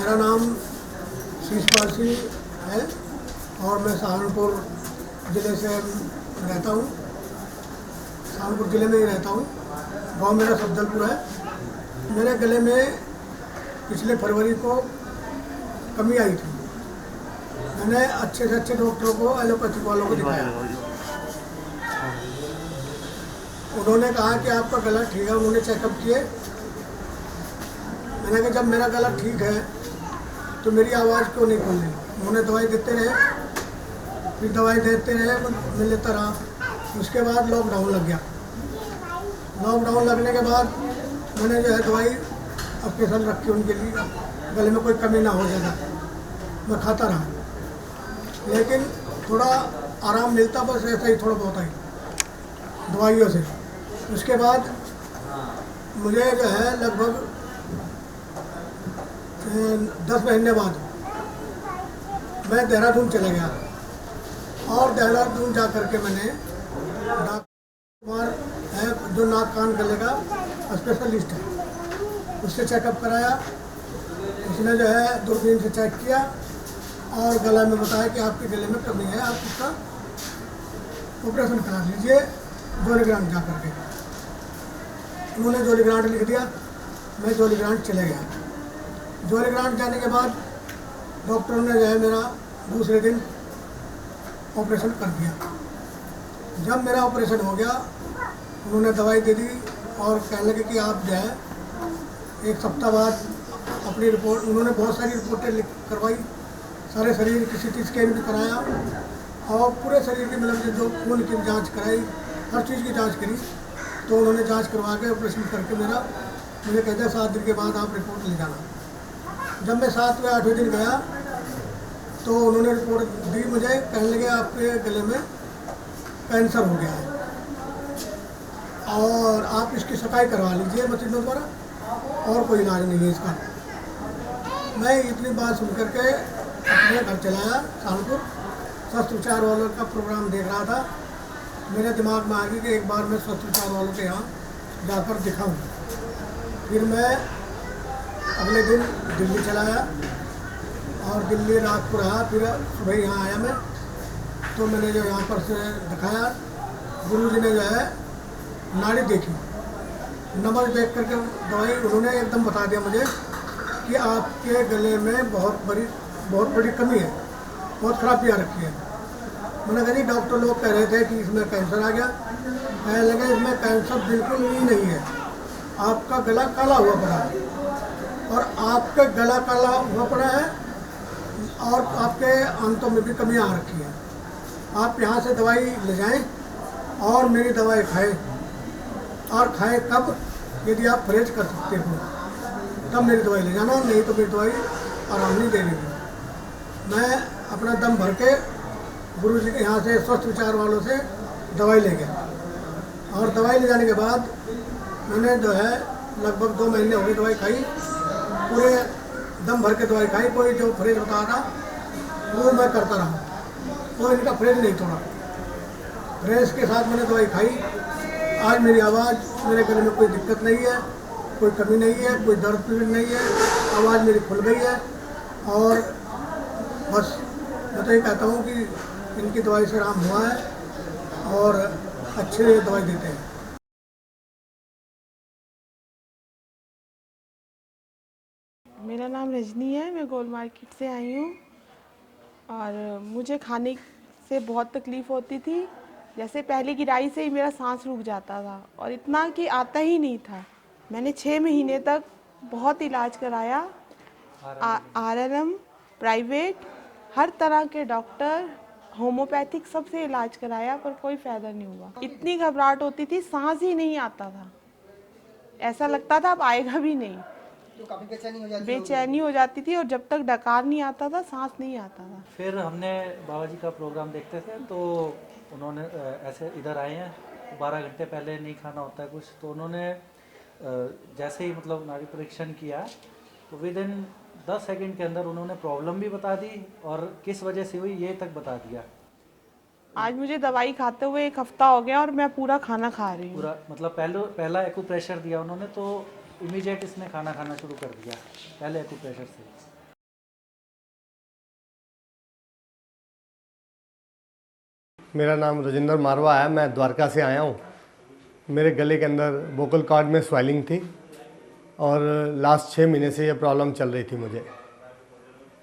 मेरा नाम शीशपाल सिंह है और मैं सहारनपुर ज़िले से रहता हूँ। सहारनपुर ज़िले में ही रहता हूँ। गांव मेरा सफदलपुर है। मेरे गले में पिछले फरवरी को कमी आई थी। मैंने अच्छे से अच्छे डॉक्टरों को, एलोपैथिक वालों को दिखाया। उन्होंने कहा कि आपका गला ठीक है। उन्होंने चेकअप किए। मैंने कहा जब मेरा गला ठीक है तो मेरी आवाज़ क्यों नहीं खुल रही। उन्होंने दवाई देते रहे, फिर दवाई देते रहे, मैं लेता रहा। उसके बाद लॉकडाउन लग गया। लॉकडाउन लगने के बाद मैंने जो है दवाई स्पेशल रखी उनके लिए, गले में कोई कमी ना हो ज़्यादा। मैं खाता रहा, लेकिन थोड़ा आराम मिलता, बस ऐसा ही थोड़ा बहुत ही दवाइयों से। उसके बाद मुझे जो है लगभग 10 महीने बाद मैं देहरादून चला गया और देहरादून जा कर के मैंने डॉक्टर है जो नाक कान गले का स्पेशलिस्ट है, उससे चेकअप कराया। उसने जो है दूरबीन से चेक किया और गला में बताया कि आपके गले में कमी है, आप इसका ऑपरेशन करा लीजिए जोलीग्रांट जा कर के। उन्होंने जोलीग्रांट लिख दिया। मैं जोलीग्रांट चले गया। जोलीग्रांट जाने के बाद डॉक्टरों ने जो है मेरा दूसरे दिन ऑपरेशन कर दिया। जब मेरा ऑपरेशन हो गया, उन्होंने दवाई दे दी और कहने लगे कि आप जो है 1 सप्ताह बाद अपनी रिपोर्ट, उन्होंने बहुत सारी रिपोर्टें करवाई, सारे शरीर की CT स्कैन भी कराया और पूरे शरीर की मतलब जो खून की जांच कराई, हर चीज़ की जांच करी। तो उन्होंने जांच करवा के ऑपरेशन करके मुझे कहते हैं 7 दिन के बाद आप रिपोर्ट ले जाना। जब मैं 7वें 8वें दिन गया तो उन्होंने रिपोर्ट दी मुझे, कहने लगे आपके गले में कैंसर हो गया है और आप इसकी सफाई करवा लीजिए मशीनों द्वारा और कोई इलाज नहीं है इसका। मैं इतनी बात सुन करके अपने घर चलाया। सहारनपुर स्वस्थ विचार वालों का प्रोग्राम देख रहा था। मेरे दिमाग में आ गई कि एक बार मैं स्वस्थ विचार वालों के यहाँ जाकर दिखाऊं। फिर मैं अगले दिन दिल्ली चला आया और दिल्ली रात को रहा। फिर सुबह यहाँ आया मैं, तो मैंने जो यहाँ पर से दिखाया, गुरुजी ने जो है नाड़ी देखी, नंबर देख करके दवाई उन्होंने एकदम बता दिया मुझे कि आपके गले में बहुत बड़ी कमी है, बहुत खराबी आ रखी है। मैंने कहा जी डॉक्टर लोग कह रहे थे कि इसमें कैंसर आ गया। कहने लगे इसमें कैंसर बिल्कुल ही नहीं है, आपका गला काला हुआ पड़ा है और आपका गला काला हुआ पड़ा है और आपके आंतों में भी कमी आ रखी है। आप यहाँ से दवाई ले जाएं और मेरी दवाई खाएं, और खाएं कब, यदि आप परहेज कर सकते हो तब मेरी दवाई ले जाना, नहीं तो मेरी दवाई आराम नहीं देनी। मैं अपना दम भर के गुरुजी के यहाँ से स्वस्थ विचार वालों से दवाई ले गया और दवाई ले जाने के बाद मैंने जो है लगभग 2 महीने हो गए दवाई खाई, पूरे दम भर के दवाई खाई। कोई जो परहेज बताया था वो मैं करता रहा, तो इनका परहेज नहीं तोड़ा। परहेज के साथ मैंने दवाई खाई। आज मेरी आवाज़, मेरे गले में कोई दिक्कत नहीं है, कोई कमी नहीं है, कोई दर्द पीड़ नहीं है, आवाज़ मेरी खुल गई है। और बस मैं तो ये कहता हूँ कि इनकी दवाई से आराम हुआ है और अच्छे दवाई देते हैं। मेरा नाम रजनी है, मैं गोल मार्केट से आई हूँ और मुझे खाने से बहुत तकलीफ़ होती थी। जैसे पहली गिराई से ही मेरा सांस रुक जाता था और इतना कि आता ही नहीं था। मैंने 6 महीने तक बहुत इलाज कराया, RLM, प्राइवेट, हर तरह के डॉक्टर, होम्योपैथिक सबसे इलाज कराया पर कोई फ़ायदा नहीं हुआ। इतनी घबराहट होती थी, सांस ही नहीं आता था, ऐसा लगता था अब आएगा भी नहीं। तो काफी बेचैनी हो जाती थी और जब तक डकार नहीं आता था, सांस नहीं आता था। फिर हमने बाबा जी का प्रोग्राम देखते थे तो उन्होंने ऐसे इधर आए हैं, 12 घंटे पहले नहीं खाना होता है कुछ, तो उन्होंने जैसे ही मतलब नाड़ी परीक्षण किया तो विद इन 10 सेकंड के अंदर उन्होंने प्रॉब्लम भी बता दी और किस वजह से हुई ये तक बता दिया। आज मुझे दवाई खाते हुए 1 हफ्ता हो गया और मैं पूरा खाना खा रही हूँ। पूरा मतलब पहला एक्यूप्रेशर दिया उन्होंने तो इमीडिएट इसने खाना खाना शुरू कर दिया, पहले एक्यूप्रेशर से। मेरा नाम राजेंद्र मारवा है। मैं द्वारका से आया हूँ। मेरे गले के अंदर वोकल कॉर्ड में स्वेलिंग थी और लास्ट 6 महीने से ये प्रॉब्लम चल रही थी मुझे।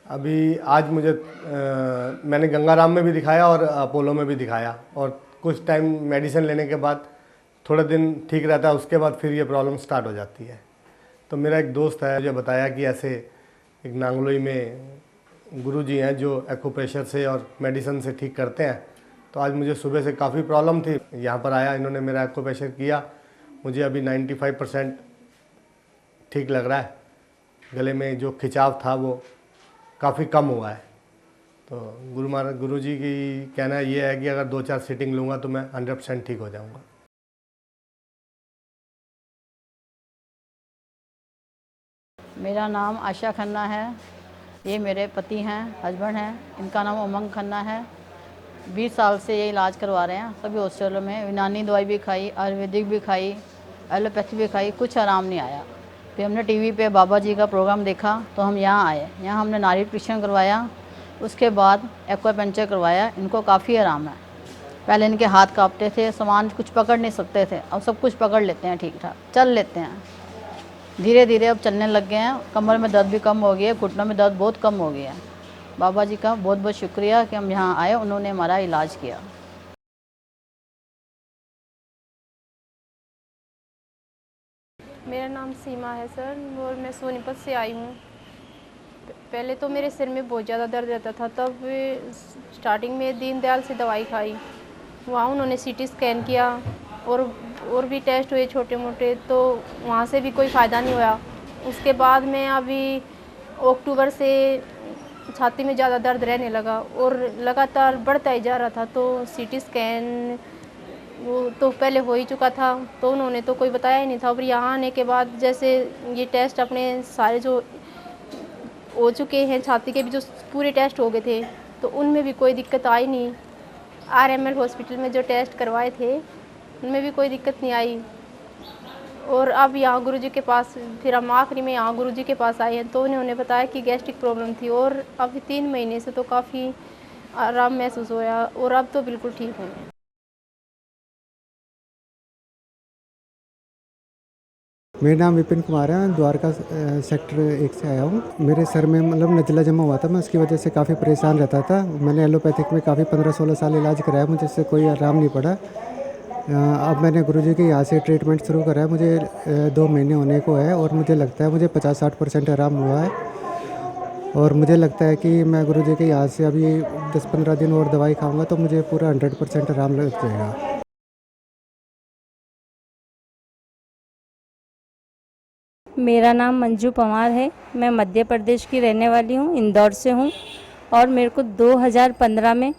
अभी आज मैंने गंगाराम में भी दिखाया और अपोलो में भी दिखाया और कुछ टाइम मेडिसिन लेने के बाद थोड़े दिन ठीक रहता है, उसके बाद फिर ये प्रॉब्लम स्टार्ट हो जाती है। तो मेरा एक दोस्त है, मुझे बताया कि ऐसे एक नांगलोई में गुरुजी हैं जो एक्यूप्रेशर से और मेडिसिन से ठीक करते हैं। तो आज मुझे सुबह से काफ़ी प्रॉब्लम थी, यहाँ पर आया, इन्होंने मेरा एक्यूप्रेशर किया, मुझे अभी 95% ठीक लग रहा है। गले में जो खिंचाव था वो काफ़ी कम हुआ है। तो गुरुजी की कहना ये है कि अगर 2-4 सीटिंग लूँगा तो मैं 100% ठीक हो जाऊँगा। मेरा नाम आशा खन्ना है। ये मेरे पति हैं, हस्बैंड हैं। इनका नाम उमंग खन्ना है। 20 साल से ये इलाज करवा रहे हैं सभी हॉस्पिटलों में। यूनानी दवाई भी खाई, आयुर्वेदिक भी खाई, एलोपैथी भी खाई, कुछ आराम नहीं आया। फिर हमने टीवी पे बाबा जी का प्रोग्राम देखा तो हम यहाँ आए। यहाँ हमने नाड़ी परीक्षण करवाया, उसके बाद एक्वापंचर करवाया। इनको काफ़ी आराम है। पहले इनके हाथ कांपते थे, सामान कुछ पकड़ नहीं सकते थे, अब सब कुछ पकड़ लेते हैं, ठीक ठाक चल लेते हैं। धीरे धीरे अब चलने लग गए हैं। कमर में दर्द भी कम हो गया है, घुटनों में दर्द बहुत कम हो गया है। बाबा जी का बहुत बहुत शुक्रिया कि हम यहाँ आए, उन्होंने हमारा इलाज किया। मेरा नाम सीमा है सर और मैं सोनीपत से आई हूँ। पहले तो मेरे सिर में बहुत ज़्यादा दर्द रहता था, तब स्टार्टिंग में दीनदयाल से दवाई खाई। वहाँ उन्होंने सीटी स्कैन किया और भी टेस्ट हुए छोटे मोटे, तो वहाँ से भी कोई फ़ायदा नहीं हुआ। उसके बाद में अभी अक्टूबर से छाती में ज़्यादा दर्द रहने लगा और लगातार बढ़ता ही जा रहा था। तो सीटी स्कैन वो तो पहले हो ही चुका था, तो उन्होंने तो कोई बताया ही नहीं था। और यहाँ आने के बाद जैसे ये टेस्ट अपने सारे जो हो चुके हैं, छाती के भी जो पूरे टेस्ट हो गए थे, तो उनमें भी कोई दिक्कत आई नहीं। RML हॉस्पिटल में जो टेस्ट करवाए थे उनमें भी कोई दिक्कत नहीं आई। और अब यहाँ गुरुजी के पास, फिर हम आखिरी में यहाँ गुरुजी के पास आए हैं, तो उन्होंने बताया कि गैस्ट्रिक प्रॉब्लम थी और अब 3 महीने से तो काफ़ी आराम महसूस होया और अब तो बिल्कुल ठीक हूँ। मेरा नाम विपिन कुमार है। द्वारका सेक्टर 1 से आया हूँ। मेरे सर में मतलब नज़ला जमा हुआ था, मैं उसकी वजह से काफ़ी परेशान रहता था। मैंने एलोपैथिक में काफ़ी 15-16 साल इलाज कराया, मुझे इससे कोई आराम नहीं पड़ा। अब मैंने गुरुजी के यहाँ से ट्रीटमेंट शुरू करा है। मुझे 2 महीने होने को है और मुझे लगता है मुझे 50-60% आराम हुआ है। और मुझे लगता है कि मैं गुरुजी के यहाँ से अभी 10-15 दिन और दवाई खाऊँगा तो मुझे पूरा 100% आराम लग जाएगा। मेरा नाम मंजू पवार है। मैं मध्य प्रदेश की रहने वाली हूँ, इंदौर से हूँ। और मेरे को 2015 में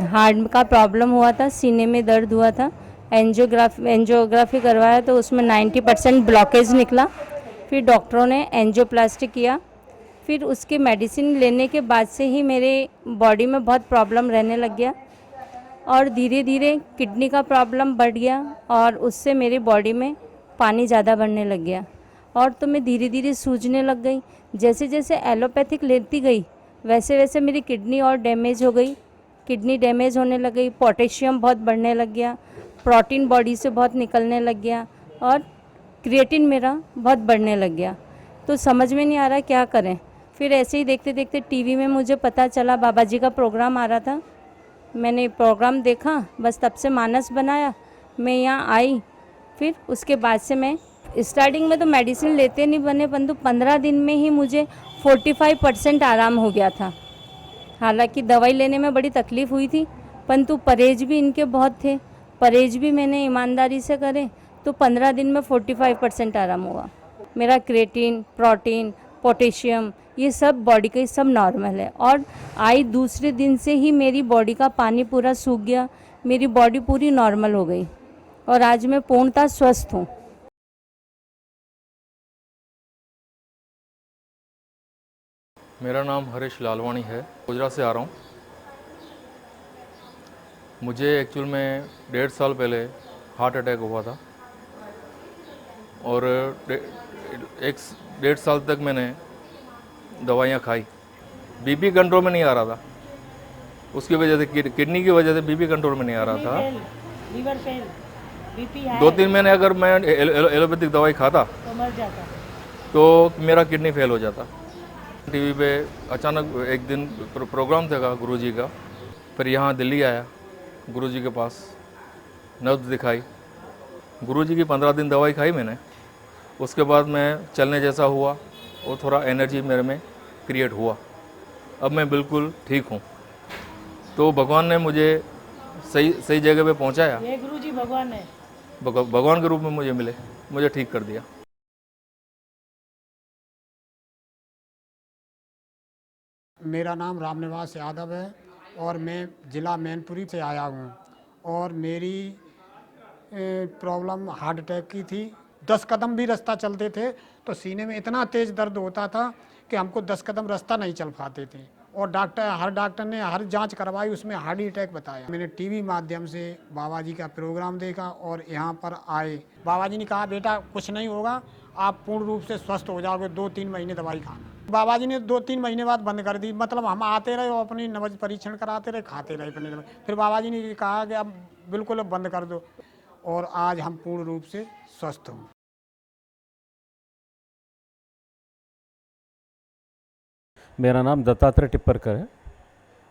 हार्ट का प्रॉब्लम हुआ था, सीने में दर्द हुआ था। एंजियोग्राफी करवाया तो उसमें 90% ब्लॉकेज निकला। फिर डॉक्टरों ने एंजियोप्लास्टी किया। फिर उसकी मेडिसिन लेने के बाद से ही मेरे बॉडी में बहुत प्रॉब्लम रहने लग गया और धीरे धीरे किडनी का प्रॉब्लम बढ़ गया और उससे मेरी बॉडी में पानी ज़्यादा बढ़ने लग गया और तो मैं धीरे धीरे सूजने लग गई। जैसे जैसे एलोपैथिक लेती गई वैसे वैसे मेरी किडनी और डैमेज हो गई। किडनी डैमेज होने लग गई, पोटेशियम बहुत बढ़ने लग गया, प्रोटीन बॉडी से बहुत निकलने लग गया और क्रिएटिन मेरा बहुत बढ़ने लग गया। तो समझ में नहीं आ रहा क्या करें। फिर ऐसे ही देखते देखते टीवी में मुझे पता चला बाबा जी का प्रोग्राम आ रहा था। मैंने प्रोग्राम देखा, बस तब से मानस बनाया, मैं यहाँ आई। फिर उसके बाद से मैं स्टार्टिंग में तो मेडिसिन लेते नहीं बने, परंतु 15 दिन में ही मुझे 45% आराम हो गया था। हालांकि दवाई लेने में बड़ी तकलीफ़ हुई थी, परंतु परहेज भी इनके बहुत थे। परहेज भी मैंने ईमानदारी से करे तो 15 दिन में 45% आराम हुआ। मेरा क्रिएटिन, प्रोटीन, पोटेशियम ये सब बॉडी के सब नॉर्मल है और आई दूसरे दिन से ही मेरी बॉडी का पानी पूरा सूख गया, मेरी बॉडी पूरी नॉर्मल हो गई और आज मैं पूर्णतः स्वस्थ हूँ। मेरा नाम हरीश लालवानी है, गुजरात से आ रहा हूँ। मुझे एक्चुअल में 1.5 साल पहले हार्ट अटैक हुआ था और 1.5 साल तक मैंने दवाइयाँ खाई। बीपी कंट्रोल में नहीं आ रहा था, उसकी वजह से किडनी की वजह से बीपी कंट्रोल में नहीं आ रहा था। लीवर फेल, बीपी है 2-3 महीने अगर मैं एलोपैथिक दवाई खाता तो मर जाता। तो मेरा किडनी फेल हो जाता। टीवी पे अचानक एक दिन प्रोग्राम था गुरुजी का, फिर यहाँ दिल्ली आया गुरुजी के पास, नब्ज दिखाई। गुरुजी की 15 दिन दवाई खाई मैंने, उसके बाद मैं चलने जैसा हुआ और थोड़ा एनर्जी मेरे में क्रिएट हुआ। अब मैं बिल्कुल ठीक हूँ। तो भगवान ने मुझे सही जगह पे पहुँचाया। ये गुरुजी भगवान है, भगवान के रूप में मुझे मिले, मुझे ठीक कर दिया। मेरा नाम रामनिवास यादव है और मैं ज़िला मैनपुरी से आया हूँ और मेरी प्रॉब्लम हार्ट अटैक की थी। 10 कदम भी रास्ता चलते थे तो सीने में इतना तेज़ दर्द होता था कि हमको 10 कदम रास्ता नहीं चल पाते थे और हर डॉक्टर ने हर जांच करवाई, उसमें हार्ट अटैक बताया। मैंने टीवी माध्यम से बाबा जी का प्रोग्राम देखा और यहाँ पर आए। बाबा जी ने कहा बेटा कुछ नहीं होगा, आप पूर्ण रूप से स्वस्थ हो जाओगे, 2-3 महीने दवाई खाना। बाबा जी ने 2-3 महीने बाद बंद कर दी। मतलब हम आते रहे और अपनी नब्ज परीक्षण कराते रहे, खाते रहे अपनी दवाई। फिर बाबा जी ने कहा कि अब बिल्कुल बंद कर दो और आज हम पूर्ण रूप से स्वस्थ हूँ। मेरा नाम दत्तात्रेय टिप्परकर है,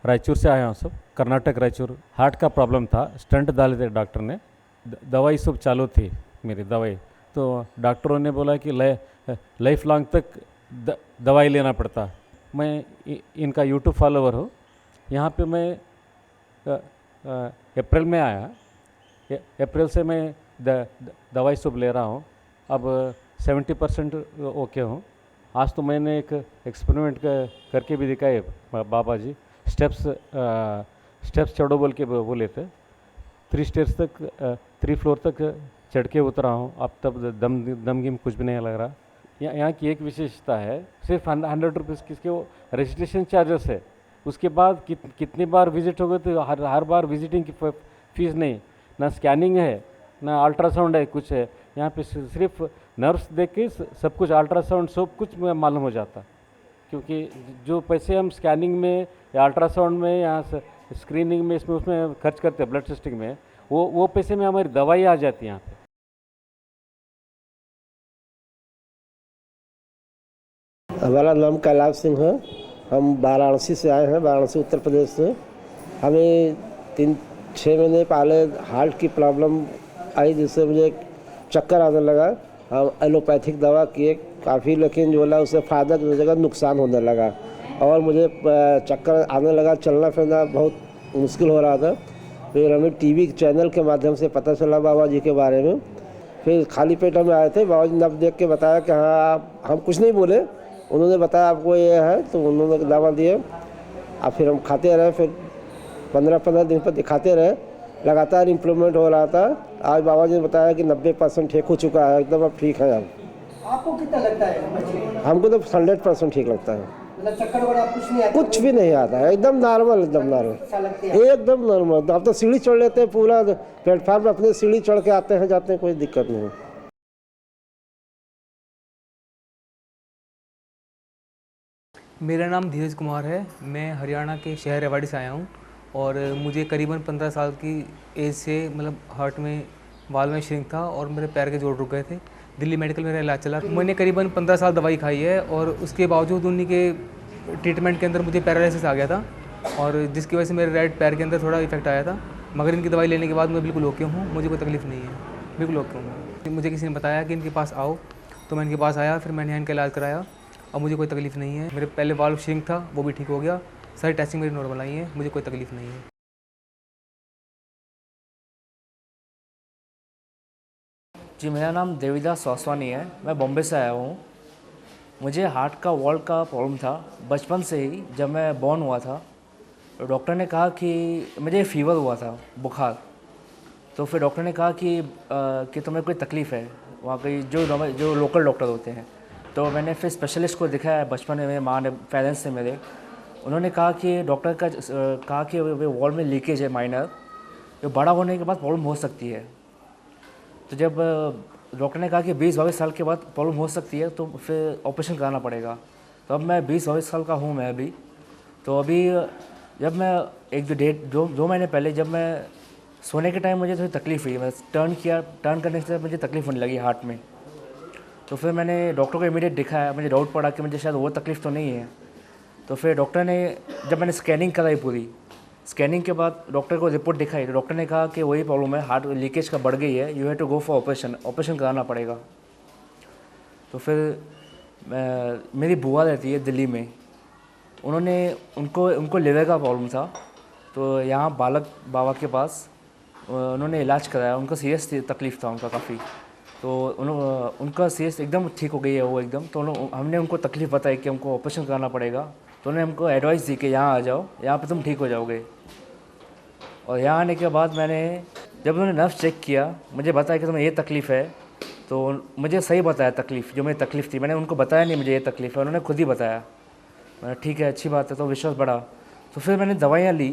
रायचूर से आया हूँ सब, कर्नाटक रायचूर। हार्ट का प्रॉब्लम था, स्टंट डाले थे डॉक्टर ने, दवाई सब चालू थी मेरी दवाई। तो डॉक्टरों ने बोला कि लाइफ लॉन्ग तक दवाई लेना पड़ता। मैं इनका यूट्यूब फॉलोवर हूँ। यहाँ पे मैं अप्रैल में आया, अप्रैल से मैं दवाई सब ले रहा हूँ। अब 70% ओके हूँ। आज तो मैंने एक एक्सपेरिमेंट करके भी दिखाए बाबा जी। स्टेप्स चढ़ो बोल के बोले थे, 3 स्टेप्स तक 3 फ्लोर तक चढ़ के उतरा हूँ। अब तब दम गिम कुछ भी नहीं लग रहा। यहाँ की एक विशेषता है, सिर्फ 100 रुपीज़ किसके वो रजिस्ट्रेशन चार्जेस है। उसके बाद कितनी बार विजिट हो गए तो हर बार विजिटिंग की फीस नहीं, ना स्कैनिंग है ना अल्ट्रासाउंड है, कुछ है। यहाँ पे सिर्फ नर्व्स देख के सब कुछ, अल्ट्रासाउंड सब कुछ मालूम हो जाता। क्योंकि जो पैसे हम स्कैनिंग में या अल्ट्रासाउंड में या स्क्रीनिंग में इसमें उसमें खर्च करते हैं, ब्लड टेस्टिंग में, वो पैसे में हमारी दवाई आ जाती है यहाँ पे। हमारा नाम कैलाश सिंह है। हम वाराणसी से आए हैं, वाराणसी उत्तर प्रदेश से। हमें 3-6 महीने पहले हार्ट की प्रॉब्लम आई, जिससे मुझे चक्कर आने लगा। हम एलोपैथिक दवा किए काफ़ी, लेकिन जो है उससे फ़ायदा की जगह नुकसान होने लगा और मुझे चक्कर आने लगा, चलना फिरना बहुत मुश्किल हो रहा था। फिर हमें टीवी चैनल के माध्यम से पता चला बाबा जी के बारे में। फिर खाली पेट में आए थे, बाबा जी ने देख के बताया कि हाँ, हम कुछ नहीं बोले, उन्होंने बताया आपको ये है, तो उन्होंने दवा दिए। अब फिर हम खाते रहे, फिर 15-15 दिन पर दिखाते रहे, लगातार इम्प्रूवमेंट हो रहा था। आज बाबा जी ने बताया कि 90% ठीक हो चुका है, एकदम अब ठीक है। आपको कितना लगता है? हमको तो 100% ठीक लगता है। मतलब चक्कर वगैरह कुछ नहीं आता? कुछ भी नहीं आता है, एकदम नॉर्मल, एकदम नॉर्मल, एकदम नॉर्मल। अब तो सीढ़ी चढ़ लेते हैं, पूरा प्लेटफार्म पर अपने सीढ़ी चढ़ के आते हैं जाते हैं, कोई दिक्कत नहीं। मेरा नाम धीरज कुमार है। मैं हरियाणा के शहर रेवाड़ी से आया हूँ और मुझे करीबन 15 साल की एज से मतलब हार्ट में वाल में श्रिंक था और मेरे पैर के जोड़ रुक गए थे। दिल्ली मेडिकल मेरा इलाज चला। मैंने करीबन 15 साल दवाई खाई है और उसके बावजूद उन्हीं के ट्रीटमेंट के अंदर मुझे पैरालिसिस आ गया था और जिसकी वजह से मेरे राइट पैर के अंदर थोड़ा इफेक्ट आया था। मगर इनकी दवाई लेने के बाद मैं बिल्कुल ओके हूँ, मुझे कोई तकलीफ़ नहीं है, बिल्कुल ओके हूँ। मुझे किसी ने बताया कि इनके पास आओ, तो मैं इनके पास आया, फिर मैंने यहाँ इनका इलाज कराया और मुझे कोई तकलीफ़ नहीं है। मेरे पहले वाल्व श्रिंक था, वो भी ठीक हो गया। सारी टेस्टिंग मेरी नॉर्मल आई है, मुझे कोई तकलीफ़ नहीं है। जी, मेरा नाम देवीदास सोसवानी है। मैं बॉम्बे से आया हूँ। मुझे हार्ट का वॉल का प्रॉब्लम था बचपन से ही। जब मैं बॉर्न हुआ था तो डॉक्टर ने कहा कि मुझे फीवर हुआ था, बुखार। तो फिर डॉक्टर ने कहा कि तुम्हें कोई तकलीफ़ है, वहाँ पे जो लोकल डॉक्टर होते हैं। तो मैंने फिर स्पेशलिस्ट को दिखाया बचपन में, मेरे माँ ने, पेरेंट्स से मेरे। उन्होंने कहा कि डॉक्टर का कहा कि वो वॉल में लीकेज है माइनर, जो बड़ा होने के बाद प्रॉब्लम हो सकती है। तो जब डॉक्टर ने कहा कि 20-22 साल के बाद प्रॉब्लम हो सकती है तो फिर ऑपरेशन कराना पड़ेगा। तो अब मैं 20-22 साल का हूँ मैं अभी। तो अभी जब मैं एक दो महीने पहले जब मैं सोने के टाइम मुझे थोड़ी तकलीफ़ हुई, मैं टर्न करने से मुझे तकलीफ़ होने लगी हार्ट में। तो फिर मैंने डॉक्टर को इमीडिएट दिखाया, मुझे डाउट पड़ा कि मुझे शायद वो तकलीफ़ तो नहीं है। तो फिर डॉक्टर ने, जब मैंने स्कैनिंग कराई पूरी, स्कैनिंग के बाद डॉक्टर को रिपोर्ट दिखाई तो डॉक्टर ने कहा कि वही प्रॉब्लम है, हार्ट लीकेज का बढ़ गई है, you have to go for operation कराना पड़ेगा। तो फिर मेरी बुआ रहती है दिल्ली में, उनको लिवर का प्रॉब्लम था, तो यहाँ बालक बाबा के पास उन्होंने इलाज कराया। उनका सीरियस तकलीफ़ था उनका काफ़ी, तो उनका सीरियस एकदम ठीक हो गई है वो एकदम। तो हमने उनको तकलीफ़ बताई कि हमको ऑपरेशन कराना पड़ेगा, तो उन्होंने हमको एडवाइस दी कि यहाँ आ जाओ, यहाँ पे तुम ठीक हो जाओगे। और यहाँ आने के बाद जब उन्होंने नर्व्स चेक किया, मुझे बताया कि तुम्हें ये तकलीफ़ है, तो मुझे सही बताया तकलीफ़, जो मेरी तकलीफ़ थी। मैंने उनको बताया नहीं मुझे ये तकलीफ़ है, उन्होंने खुद ही बताया। मैंने ठीक है, अच्छी बात है, तो विश्वास बढ़ा। तो फिर मैंने दवाइयाँ ली,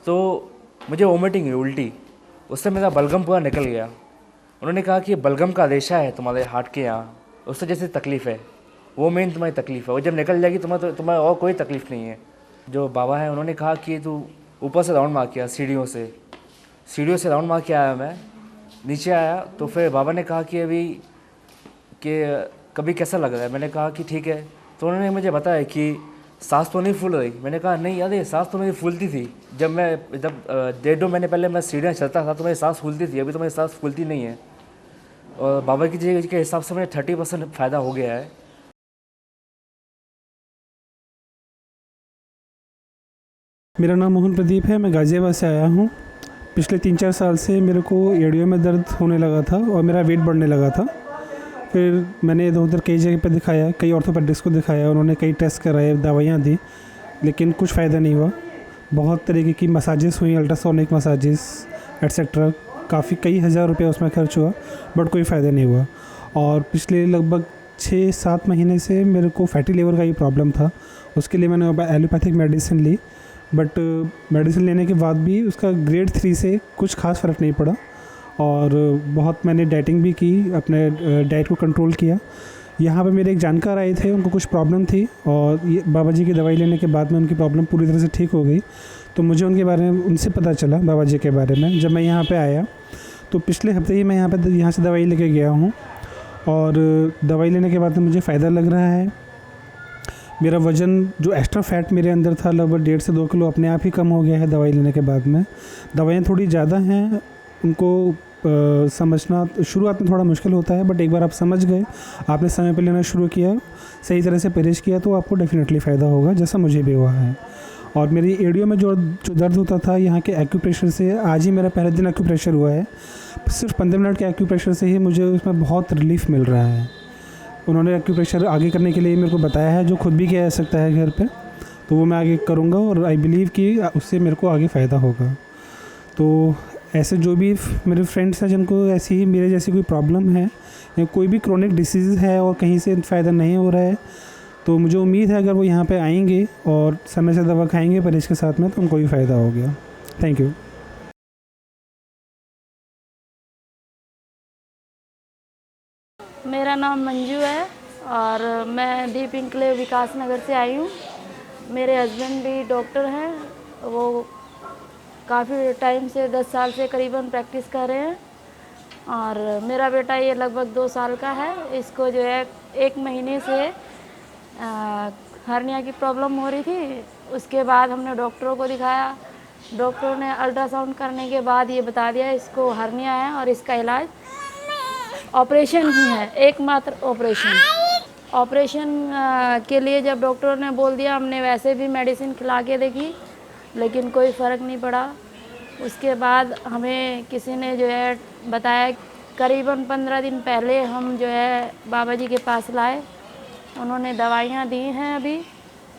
तो मुझे वोमिटिंग हुई, उल्टी, उससे मेरा बलगम पूरा निकल गया। उन्होंने कहा कि बलगम का रेशा है तुम्हारे हार्ट के यहाँ, उससे जैसे तकलीफ़ है, वो मेन तुम्हारी तकलीफ़ है, वो जब निकल जाएगी तुम्हें और कोई तकलीफ़ नहीं है। जो बाबा है उन्होंने कहा कि तू ऊपर से राउंड मार किया, सीढ़ियों से राउंड मार के आया। मैं नीचे आया तो फिर बाबा ने कहा कि अभी कभी कैसा लग रहा है। मैंने कहा कि ठीक है। तो उन्होंने मुझे बताया कि सांस तो नहीं फूल रही। मैंने कहा नहीं, अरे सांस तो मेरी फूलती थी जब 1.5 महीने पहले मैं सीढ़ियाँ चलता था तो मेरी सांस फूलती थी, अभी तो मेरी सांस फूलती नहीं है। और बाबा की जी के हिसाब से मुझे 30% फ़ायदा हो गया है। मेरा नाम मोहन प्रदीप है, मैं गाज़ियाबाद से आया हूँ। पिछले 3-4 साल से मेरे को एड़ियों में दर्द होने लगा था और मेरा वेट बढ़ने लगा था। फिर मैंने इधर उधर कई जगह पे दिखाया, कई ऑर्थोपेडिक्स को दिखाया, उन्होंने कई टेस्ट कराए, दवाइयाँ दी, लेकिन कुछ फ़ायदा नहीं हुआ। बहुत तरीके की मसाजेस हुई, अल्ट्रासोनिक मसाजेस एट्सेट्रा, काफ़ी कई हज़ार रुपये उसमें खर्च हुआ, बट कोई फ़ायदा नहीं हुआ। और पिछले लगभग 6-7 महीने से मेरे को फैटी लिवर का ही प्रॉब्लम था। उसके लिए मैंने एलोपैथिक मेडिसिन ली, बट मेडिसिन लेने के बाद भी उसका ग्रेड 3 से कुछ खास फ़र्क नहीं पड़ा। और बहुत मैंने डाइटिंग भी की, अपने डाइट को कंट्रोल किया। यहाँ पे मेरे एक जानकार आए थे, उनको कुछ प्रॉब्लम थी और ये बाबा जी की दवाई लेने के बाद में उनकी प्रॉब्लम पूरी तरह से ठीक हो गई। तो मुझे उनके बारे में उनसे पता चला, बाबा जी के बारे में। जब मैं यहाँ पे आया तो पिछले हफ्ते ही मैं यहाँ से दवाई लेके गया हूँ और दवाई लेने के बाद में मुझे फ़ायदा लग रहा है। मेरा वज़न जो एक्स्ट्रा फैट मेरे अंदर था लगभग 1.5 से 2 किलो अपने आप ही कम हो गया है दवाई लेने के बाद में। दवाइयाँ थोड़ी ज़्यादा हैं, उनको समझना शुरुआत में थोड़ा मुश्किल होता है, बट एक बार आप समझ गए, आपने समय पे लेना शुरू किया, सही तरह से परहेज़ किया, तो आपको डेफिनेटली फ़ायदा होगा, जैसा मुझे भी हुआ है। और मेरी एड़ियों में जो दर्द होता था, यहाँ के एक्यूप्रेशर से, आज ही मेरा पहले दिन एक्यूप्रेशर हुआ है, सिर्फ 15 मिनट के एक्यूप्रेशर से ही मुझे उसमें बहुत रिलीफ मिल रहा है। उन्होंने एक्यूप्रेशर आगे करने के लिए मेरे को बताया है, जो खुद भी किया जा सकता है घर पे, तो वो मैं आगे करूँगा और आई बिलीव कि उससे मेरे को आगे फ़ायदा होगा। तो ऐसे जो भी मेरे फ्रेंड्स हैं जिनको ऐसी ही मेरे जैसी कोई प्रॉब्लम है या कोई भी क्रोनिक डिसीज़ है और कहीं से फ़ायदा नहीं हो रहा है, तो मुझे उम्मीद है अगर वो यहाँ पे आएंगे और समय से दवा खाएंगे परहेज़ के साथ में, तो उनको भी फ़ायदा हो गया। Thank you. मेरा नाम मंजू है और मैं दीप इंकले विकास नगर से आई हूँ। मेरे हस्बैंड भी डॉक्टर हैं, वो काफ़ी टाइम से 10 साल से करीबन प्रैक्टिस कर रहे हैं। और मेरा बेटा ये लगभग 2 साल का है, इसको जो है 1 महीने से हर्निया की प्रॉब्लम हो रही थी। उसके बाद हमने डॉक्टरों को दिखाया, डॉक्टरों ने अल्ट्रासाउंड करने के बाद ये बता दिया इसको हर्निया है और इसका इलाज ऑपरेशन ही है, एकमात्र ऑपरेशन के लिए जब डॉक्टरों ने बोल दिया, हमने वैसे भी मेडिसिन खिला के देखी लेकिन कोई फ़र्क नहीं पड़ा। उसके बाद हमें किसी ने जो है बताया, करीबन 15 दिन पहले हम जो है बाबा जी के पास लाए, उन्होंने दवाइयाँ दी हैं। अभी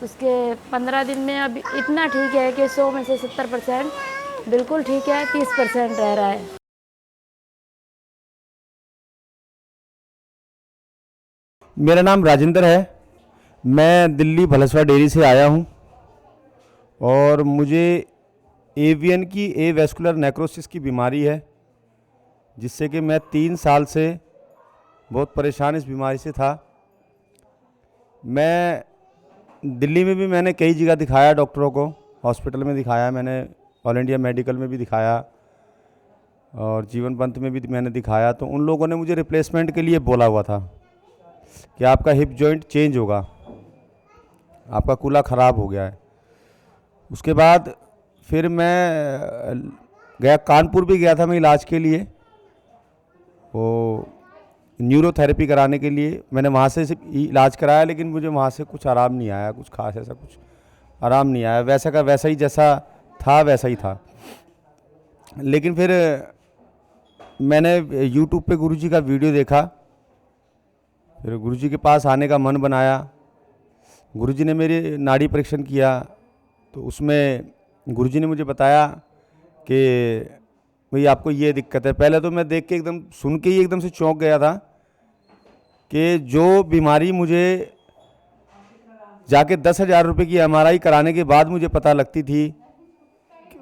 उसके 15 दिन में अभी इतना ठीक है कि 100 में से 70% बिल्कुल ठीक है, 30% रह रहा है। मेरा नाम राजेंद्र है, मैं दिल्ली भलसवा डेयरी से आया हूं और मुझे एवियन की एवेस्कुलर नेक्रोसिस की बीमारी है, जिससे कि मैं 3 साल से बहुत परेशान इस बीमारी से था। मैं दिल्ली में भी मैंने कई जगह दिखाया डॉक्टरों को, हॉस्पिटल में दिखाया मैंने, ऑल इंडिया मेडिकल में भी दिखाया और जीवन पंथ में भी मैंने दिखाया। तो उन लोगों ने मुझे रिप्लेसमेंट के लिए बोला हुआ था कि आपका हिप जॉइंट चेंज होगा, आपका कूल्हा ख़राब हो गया है। उसके बाद फिर मैं गया, कानपुर भी गया था मैं इलाज के लिए, वो न्यूरोथेरेपी कराने के लिए। मैंने वहाँ से इलाज कराया, लेकिन मुझे वहाँ से कुछ आराम नहीं आया, कुछ खास ऐसा कुछ आराम नहीं आया। वैसा का वैसा ही, जैसा था वैसा ही था। लेकिन फिर मैंने YouTube पे गुरुजी का वीडियो देखा, फिर गुरुजी के पास आने का मन बनाया। गुरुजी ने मेरी नाड़ी परीक्षण किया, तो उसमें गुरुजी ने मुझे बताया कि भाई आपको ये दिक्कत है। पहले तो मैं देख के एकदम, सुन के ही एकदम से चौंक गया था कि जो बीमारी मुझे जाके 10,000 रुपये की MRI कराने के बाद मुझे पता लगती थी,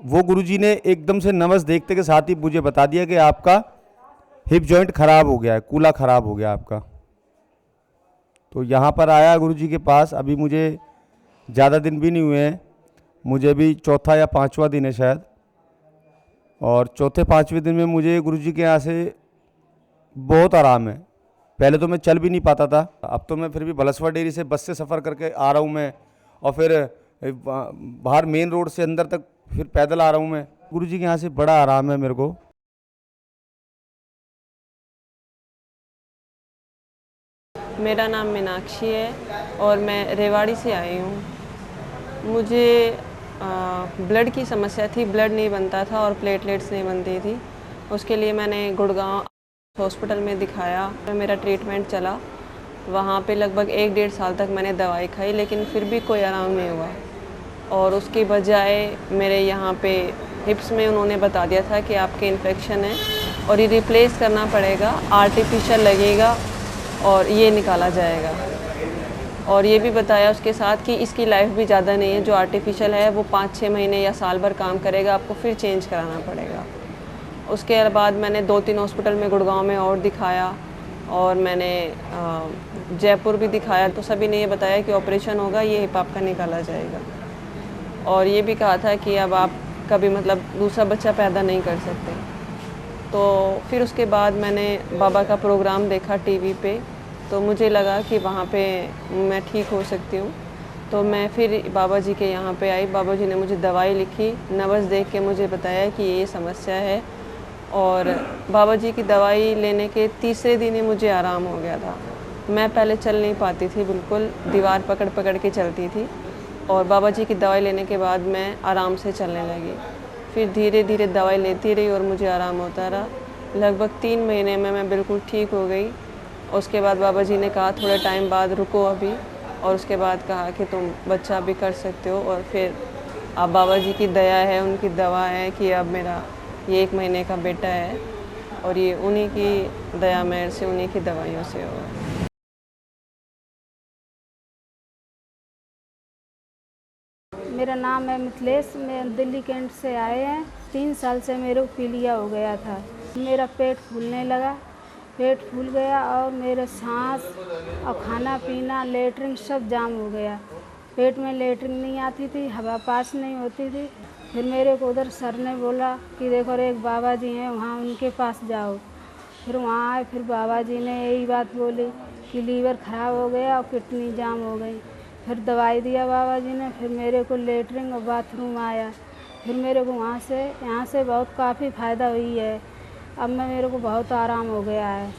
वो गुरुजी ने एकदम से नवस देखते के साथ ही मुझे बता दिया कि आपका हिप जॉइंट ख़राब हो गया है, कूल्हा ख़राब हो गया आपका। तो यहाँ पर आया गुरुजी के पास, अभी मुझे ज़्यादा दिन भी नहीं हुए हैं, मुझे भी चौथा या पाँचवा दिन है शायद। और चौथे पाँचवें दिन में मुझे गुरुजी के यहाँ से बहुत आराम है। पहले तो मैं चल भी नहीं पाता था, अब तो मैं फिर भी भलसवा डेयरी से बस से सफ़र करके आ रहा हूँ मैं, और फिर बाहर मेन रोड से अंदर तक फिर पैदल आ रहा हूँ मैं। गुरुजी के यहाँ से बड़ा आराम है मेरे को। मेरा नाम मीनाक्षी है और मैं रेवाड़ी से आई हूँ। मुझे ब्लड की समस्या थी, ब्लड नहीं बनता था और प्लेटलेट्स नहीं बनती थी। उसके लिए मैंने गुड़गांव हॉस्पिटल में दिखाया, मेरा ट्रीटमेंट चला। वहाँ पे लगभग 1-1.5 साल तक मैंने दवाई खाई, लेकिन फिर भी कोई आराम नहीं हुआ। और उसके बजाय मेरे यहाँ पे हिप्स में उन्होंने बता दिया था कि आपके इन्फेक्शन है और ये रिप्लेस करना पड़ेगा, आर्टिफिशियल लगेगा और ये निकाला जाएगा। और ये भी बताया उसके साथ कि इसकी लाइफ भी ज़्यादा नहीं है, जो आर्टिफिशियल है वो 5-6 महीने या साल भर काम करेगा, आपको फिर चेंज कराना पड़ेगा। उसके बाद मैंने 2-3 हॉस्पिटल में गुड़गांव में और दिखाया, और मैंने जयपुर भी दिखाया। तो सभी ने ये बताया कि ऑपरेशन होगा, ये हिप आपका निकाला जाएगा। और ये भी कहा था कि अब आप कभी मतलब दूसरा बच्चा पैदा नहीं कर सकते। तो फिर उसके बाद मैंने बाबा का प्रोग्राम देखा टीवी पे, तो मुझे लगा कि वहाँ पे मैं ठीक हो सकती हूँ। तो मैं फिर बाबा जी के यहाँ पे आई। बाबा जी ने मुझे दवाई लिखी, नब्ज़ देख के मुझे बताया कि ये समस्या है। और बाबा जी की दवाई लेने के तीसरे दिन ही मुझे आराम हो गया था। मैं पहले चल नहीं पाती थी, बिल्कुल दीवार पकड़ पकड़ के चलती थी, और बाबा जी की दवाई लेने के बाद मैं आराम से चलने लगी। फिर धीरे धीरे दवाई लेती रही और मुझे आराम होता रहा। लगभग 3 महीने में मैं बिल्कुल ठीक हो गई। उसके बाद बाबा जी ने कहा थोड़े टाइम बाद रुको अभी, और उसके बाद कहा कि तुम बच्चा भी कर सकते हो। और फिर अब बाबा जी की दया है, उनकी दवा है कि अब मेरा ये 1 महीने का बेटा है, और ये उन्हीं की दया मेहर से, उन्हीं की दवाइयों से हुआ। मेरा नाम है मिथिलेश, मैं दिल्ली कैंट से आए हैं। 3 साल से मेरे को पीलिया हो गया था, मेरा पेट फूलने लगा, पेट फूल गया और मेरे सांस और खाना पीना लेटरिन सब जाम हो गया। पेट में लेटरिन नहीं आती थी, हवा पास नहीं होती थी। फिर मेरे को उधर सर ने बोला कि देखो एक बाबा जी हैं वहाँ, उनके पास जाओ। फिर वहाँ आए, फिर बाबा जी ने यही बात बोली कि लीवर ख़राब हो गया और किडनी जाम हो गई। फिर दवाई दिया बाबा जी ने, फिर मेरे को लेटरिन और बाथरूम आया। फिर मेरे को वहाँ से यहाँ से बहुत काफ़ी फ़ायदा हुई है। अब मेरे को बहुत आराम हो गया है।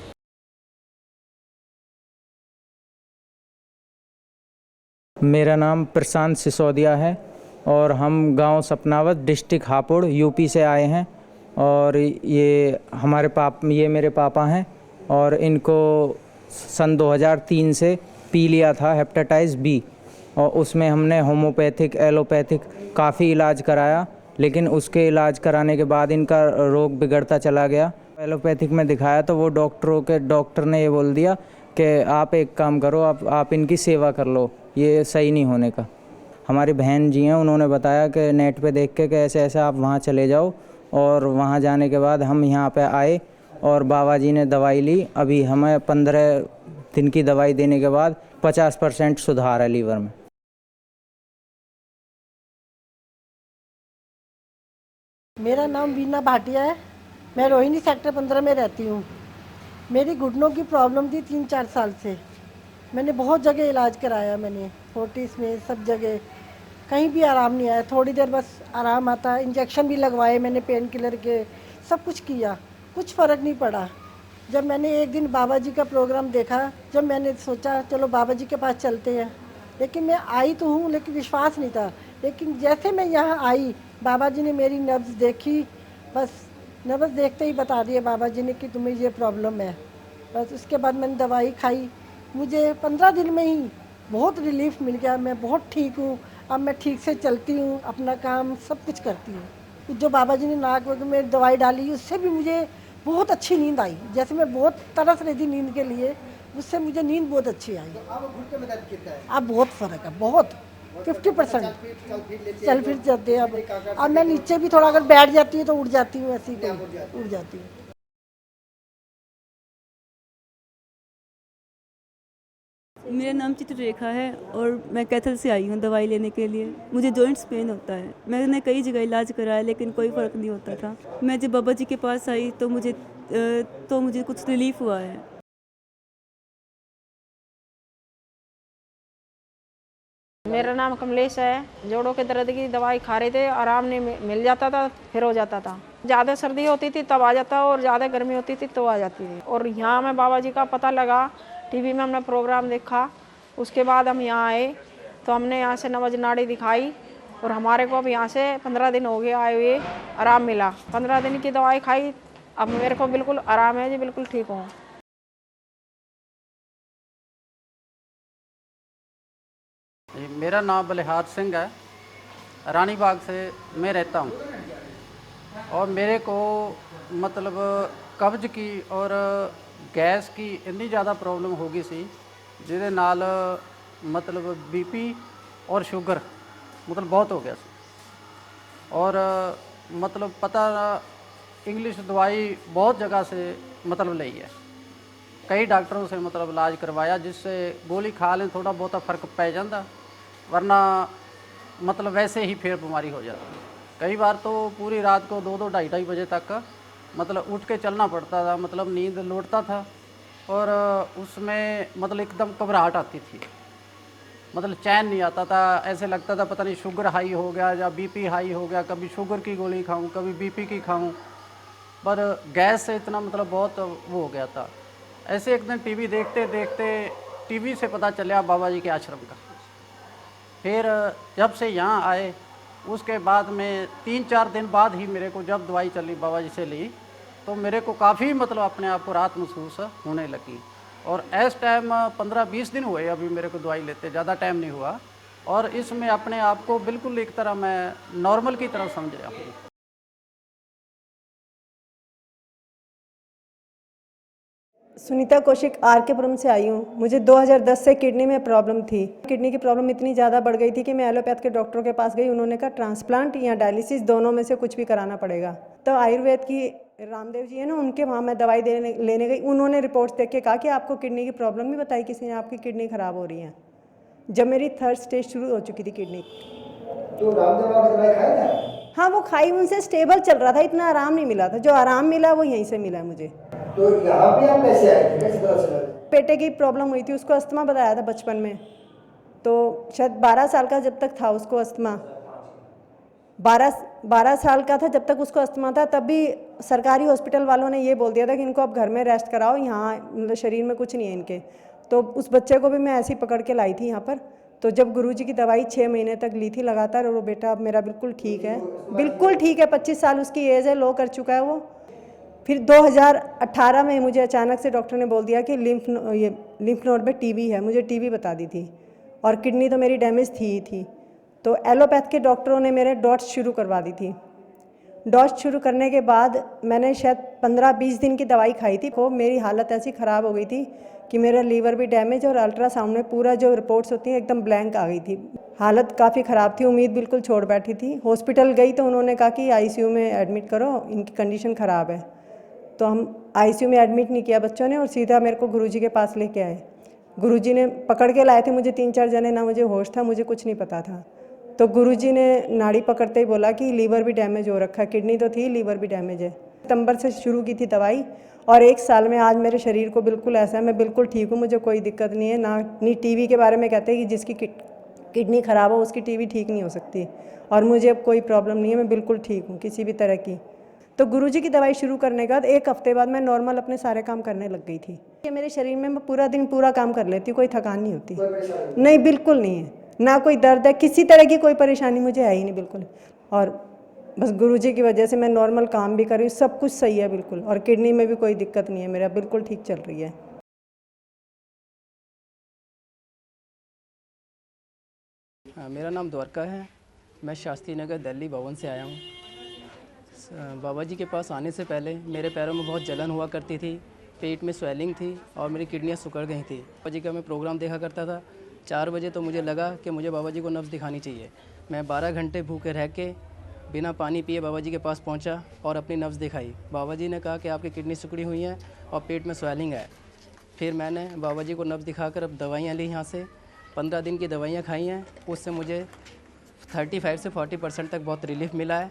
मेरा नाम प्रशांत सिसोदिया है और हम गांव सपनावत, डिस्ट्रिक्ट हापुड़, यूपी से आए हैं। और ये मेरे पापा हैं और इनको सन 2003 से पी लिया था हेपेटाइटिस बी, और उसमें हमने होम्योपैथिक, एलोपैथिक काफ़ी इलाज कराया, लेकिन उसके इलाज कराने के बाद इनका रोग बिगड़ता चला गया। एलोपैथिक में दिखाया तो वो डॉक्टर ने ये बोल दिया कि आप एक काम करो, आप इनकी सेवा कर लो, ये सही नहीं होने का। हमारी बहन जी हैं, उन्होंने बताया कि नेट पे देख के कि ऐसे ऐसे आप वहाँ चले जाओ, और वहाँ जाने के बाद हम यहाँ पे आए और बाबा जी ने दवाई ली। अभी हमें 15 दिन की दवाई देने के बाद 50% सुधार है लीवर में। मेरा नाम वीना भाटिया है। मैं रोहिणी सेक्टर 15 में रहती हूँ। मेरी घुटनों की प्रॉब्लम थी 3-4 साल से। मैंने बहुत जगह इलाज कराया, मैंने फोर्टिस में सब जगह, कहीं भी आराम नहीं आया। थोड़ी देर बस आराम आता, इंजेक्शन भी लगवाए मैंने पेन किलर के, सब कुछ किया, कुछ फ़र्क नहीं पड़ा। जब मैंने एक दिन बाबा जी का प्रोग्राम देखा, जब मैंने सोचा चलो बाबा जी के पास चलते हैं, लेकिन मैं आई तो हूँ लेकिन विश्वास नहीं था। लेकिन जैसे मैं यहाँ आई, बाबा जी ने मेरी नब्ज़ देखी, बस नब्ज़ देखते ही बता दिया बाबा जी ने कि तुम्हें ये प्रॉब्लम है। बस उसके बाद मैंने दवाई खाई, मुझे 15 दिन में ही बहुत रिलीफ मिल गया। मैं बहुत ठीक हूँ, अब मैं ठीक से चलती हूँ, अपना काम सब कुछ करती हूँ। जो बाबा जी ने नाक में दवाई डाली, उससे भी मुझे बहुत अच्छी नींद आई। जैसे मैं बहुत तरस रही थी नींद के लिए, उससे मुझे नींद बहुत अच्छी आई। अब बहुत फ़र्क है, बहुत 50% चल फिर जाते हैं। अब मैं नीचे भी थोड़ा अगर बैठ जाती हूँ तो उठ जाती हूँ, ऐसी उठ जाती हूँ। मेरा नाम चित्ररेखा है और मैं कैथल से आई हूँ दवाई लेने के लिए। मुझे जॉइंट्स पेन होता है। मैंने कई जगह इलाज कराया लेकिन कोई फ़र्क नहीं होता था। मैं जब बाबा जी के पास आई तो मुझे कुछ रिलीफ हुआ है। मेरा नाम कमलेश है। जोड़ों के दर्द की दवाई खा रहे थे, आराम नहीं मिल जाता था, फिर हो जाता था। ज़्यादा सर्दी होती थी तब आ जाता और ज़्यादा गर्मी होती थी तो आ जाती थी। और यहाँ में बाबा जी का पता लगा, टीवी में हमने प्रोग्राम देखा, उसके बाद हम यहाँ आए तो हमने यहाँ से नब्ज़ नाड़ी दिखाई और हमारे को अब यहाँ से 15 दिन हो गए आए हुए, आराम मिला। 15 दिन की दवाई खाई, अब मेरे को बिल्कुल आराम है जी, बिल्कुल ठीक हूँ। मेरा नाम बलिहार सिंह है, रानी बाग से मैं रहता हूँ। और मेरे को मतलब कब्ज की और गैस की इतनी ज़्यादा प्रॉब्लम हो गई सी, जिहदे नाल मतलब बीपी और शुगर मतलब बहुत हो गया सी। और मतलब पता इंग्लिश दवाई बहुत जगह से मतलब ली है, कई डॉक्टरों से मतलब इलाज करवाया, जिससे गोली खा लें थोड़ा बहुत फ़र्क पै जाता, वरना मतलब वैसे ही फिर बीमारी हो जाती। कई बार तो पूरी रात को 2-2 ढाई बजे तक मतलब उठ के चलना पड़ता था, मतलब नींद लौटता था और उसमें मतलब एकदम घबराहट आती थी, मतलब चैन नहीं आता था। ऐसे लगता था पता नहीं शुगर हाई हो गया या बीपी हाई हो गया, कभी शुगर की गोली खाऊं, कभी बीपी की खाऊं, पर गैस से इतना मतलब बहुत वो हो गया था। ऐसे एक दिन टीवी देखते देखते टीवी से पता चला बाबा जी के आश्रम का। फिर जब से यहाँ आए उसके बाद में 3-4 दिन बाद ही मेरे को जब दवाई चली बाबा जी से ली, तो मेरे को काफ़ी मतलब अपने आप को राहत महसूस होने लगी। और इस टाइम 15-20 दिन हुए अभी मेरे को दवाई लेते, ज़्यादा टाइम नहीं हुआ। और इसमें अपने आप को बिल्कुल एक तरह मैं नॉर्मल की तरह समझ रहा हूँ। सुनीता कौशिक आर.के.पुरम से आई हूँ। मुझे 2010 से किडनी में प्रॉब्लम थी। किडनी की प्रॉब्लम इतनी ज़्यादा बढ़ गई थी कि मैं एलोपैथ के डॉक्टरों के पास गई। उन्होंने कहा ट्रांसप्लांट या डायलिसिस दोनों में से कुछ भी कराना पड़ेगा। तो आयुर्वेद की रामदेव जी है ना, उनके वहाँ मैं दवाई लेने गई। उन्होंने रिपोर्ट्स देख के कहा कि आपको किडनी की प्रॉब्लम नहीं बताई किसी ने, आपकी किडनी ख़राब हो रही है। जब मेरी 3rd स्टेज शुरू हो चुकी थी किडनी। तो रामदेव बाबा की दवाई खाई था? हाँ, वो खाई, उनसे स्टेबल चल रहा था, इतना आराम नहीं मिला था। जो आराम मिला वो यहीं से मिला मुझे। तो यहाँ पे आप कैसे आए थे, कैसे पता चला? पेटे की प्रॉब्लम हुई थी, उसको अस्थमा बताया था बचपन में, तो शायद 12 साल का जब तक था उसको अस्थमा, 12 साल का था जब तक उसको अस्थमा था। तब भी सरकारी हॉस्पिटल वालों ने ये बोल दिया था कि इनको अब घर में रेस्ट कराओ, यहाँ मतलब शरीर में कुछ नहीं है इनके। तो उस बच्चे को भी मैं ऐसे ही पकड़ के लाई थी यहाँ पर। तो जब गुरुजी की दवाई 6 महीने तक ली थी लगातार, और वो बेटा अब मेरा बिल्कुल ठीक है, बिल्कुल ठीक है। 25 साल उसकी एज है, लो कर चुका है वो। फिर 2018 में मुझे अचानक से डॉक्टर ने बोल दिया कि लिम्फ नोड में टीबी है। मुझे टीबी बता दी थी और किडनी तो मेरी डैमेज थी ही थी। तो एलोपैथ के डॉक्टरों ने मेरे डॉट्स शुरू करवा दी थी। डॉट्स शुरू करने के बाद मैंने शायद 15-20 दिन की दवाई खाई थी। वो मेरी हालत ऐसी ख़राब हो गई थी कि मेरा लीवर भी डैमेज और अल्ट्रासाउंड में पूरा जो रिपोर्ट्स होती हैं एकदम ब्लैंक आ गई थी। हालत काफ़ी ख़राब थी, उम्मीद बिल्कुल छोड़ बैठी थी। हॉस्पिटल गई तो उन्होंने कहा कि आईसीयू में एडमिट करो, इनकी कंडीशन ख़राब है। तो हम आईसीयू में एडमिट नहीं किया बच्चों ने, और सीधा मेरे को गुरुजी के पास लेके आए। गुरुजी ने पकड़ के लाए थे मुझे, 3-4 जने, ना मुझे होश था, मुझे कुछ नहीं पता था। तो गुरुजी ने नाड़ी पकड़ते ही बोला कि लीवर भी डैमेज हो रखा है, किडनी तो थी, लीवर भी डैमेज है। सितंबर से शुरू की थी दवाई और 1 साल में आज मेरे शरीर को बिल्कुल ऐसा है, मैं बिल्कुल ठीक हूँ, मुझे कोई दिक्कत नहीं है। नहीं टीवी के बारे में कहते हैं कि जिसकी किडनी ख़राब हो उसकी टीवी ठीक नहीं हो सकती, और मुझे अब कोई प्रॉब्लम नहीं है, मैं बिल्कुल ठीक हूँ किसी भी तरह की। तो गुरुजी की दवाई शुरू करने के बाद 1 हफ्ते बाद मैं नॉर्मल अपने सारे काम करने लग गई थी। ये मेरे शरीर में मैं पूरा दिन पूरा काम कर लेती हूँ, कोई थकान नहीं होती। नहीं, बिल्कुल नहीं है, ना कोई दर्द है, किसी तरह की कोई परेशानी मुझे है ही नहीं बिल्कुल। और बस गुरुजी की वजह से मैं नॉर्मल काम भी कर रही हूँ, सब कुछ सही है बिल्कुल, और किडनी में भी कोई दिक्कत नहीं है, मेरा बिल्कुल ठीक चल रही है। मेरा नाम द्वारका है, मैं शास्त्री नगर दिल्ली भवन से आया हूँ। बाबा जी के पास आने से पहले मेरे पैरों में बहुत जलन हुआ करती थी, पेट में स्वेलिंग थी और मेरी किडनियाँ सिकुड़ गई थी। बाबा जी का मैं प्रोग्राम देखा करता था। 4 बजे तो मुझे लगा कि मुझे बाबा जी को नब्ज़ दिखानी चाहिए। मैं 12 घंटे भूखे रह के बिना पानी पिए बाबा जी के पास पहुंचा और अपनी नब्ज़ दिखाई। बाबा जी ने कहा कि आपकी किडनी सिकुड़ी हुई है और पेट में स्वेलिंग है। फिर मैंने बाबा जी को नब्ज़ दिखाकर अब दवाइयाँ ली यहाँ से। 15 दिन की दवाइयाँ खाई हैं, उससे मुझे 35 से 40% तक बहुत रिलीफ मिला है।